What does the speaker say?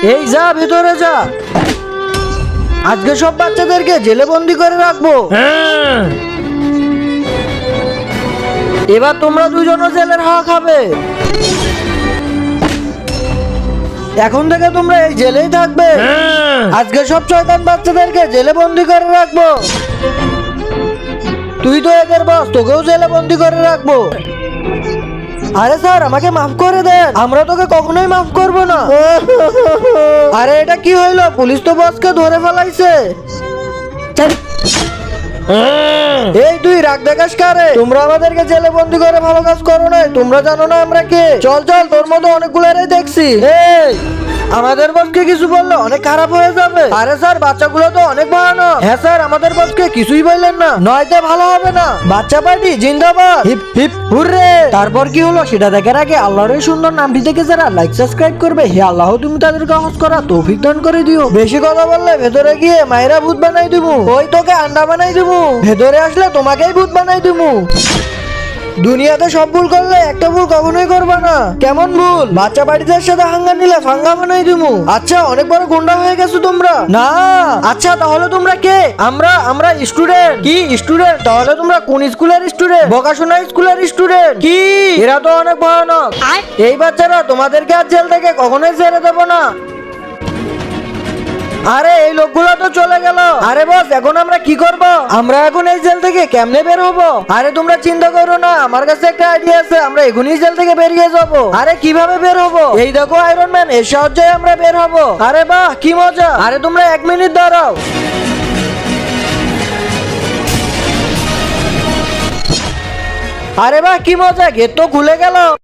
এই যা ভেতরে যা, আজকে সব বাচ্চাদেরকে জেলে বন্দি করে রাখবো। হ্যাঁ। এবার তোমরা দুজনও জেলের হাওয়া খাবে। এখন থেকে তোমরা এই জেলেই থাকবে। হ্যাঁ। আজকে সব শয়তান বাচ্চাদেরকে জেলে বন্দি করে রাখবো। তুই তো এদের বস, তোকেও জেলে বন্দি করে রাখবো। আরে স্যার, আমাকে মাফ করে দেন, আমরা তোকে কখনোই মাফ করবো না। আরে এটা কি হইলো? পুলিশ তো বসকে ধরে ফেলাইছে। হ্যাঁ। এই তুই রাগ দেখাস কারে? তোমরা আমাদেরকে জেলে বন্দি করে ভালো কাজ করো না, তোমরা জানো না আমরা কে। চল চল, তোর মতো অনেকগুলোরই দেখছি। এই আমাদের বসকে কিছু বললে অনেক খারাপ হয়ে যাবে। আরে স্যার, বাচ্চাগুলো তো অনেক ভয়ানক। হ্যাঁ স্যার, আমাদের বসকে কিছুই বললেন না, নয়তো ভালো হবে না। বাচ্চা পার্টি জিন্দাবাদ, হিপ হিপ হুররে। তারপর কি হলো সেটা দেখার আগে আল্লাহর এই সুন্দর নামটি থেকে যারা লাইক সাবস্ক্রাইব করবে, হে আল্লাহ তুমি তাদেরকে হজ করা তৌফিক দান করে দিও। বেশি কথা বললে ভেতরে গিয়ে মায়েরা ভূত বানাই দিবো, ওই তোকে আন্ডা বানাই দিবো। ভেতরে আসলে তোমাকেই ভূত বানাই দিবো। দুনিয়াতে সব ভুল করলে একটা ভুল কখনোই করবে না। কেমন ভুল? বাচ্চা বাড়িদের সাথে হাঙ্গা নিলে ফাঙ্গা বানাই দিমু। আচ্ছা, অনেক বড় গুন্ডা হয়ে গেছো তোমরা না? আচ্ছা, তাহলে তোমরা কে? আমরা স্টুডেন্ট। কি স্টুডেন্ট? তাহলে তোমরা কোন স্কুলের স্টুডেন্ট? বকাশোনা স্কুলের স্টুডেন্ট। কি এরা তো অনেক ভয়ানক। এই বাচ্চারা তোমাদেরকে আর জেল থেকে কখনোই ছেড়ে দেবো না। আরে এই লোকগুলো তো চলে গেল। আরে বস, এখন আমরা কি করব? আমরা এখন এই জেল থেকে কেমনে বের হব? আরে তোমরা চিন্তা করো না, আমার কাছে একটা আইডিয়া আছে, আমরা এখনই জেল থেকে বেরিয়ে যাব। আরে কিভাবে বের হব? এই দেখো আয়রন ম্যান, এর সাহায্যে আমরা বের হব। আরে বাহ, কি মজা। আরে তোমরা 1 মিনিট দাঁড়াও। আরে বাহ, কি মজা, গেট তো খুলে গেল।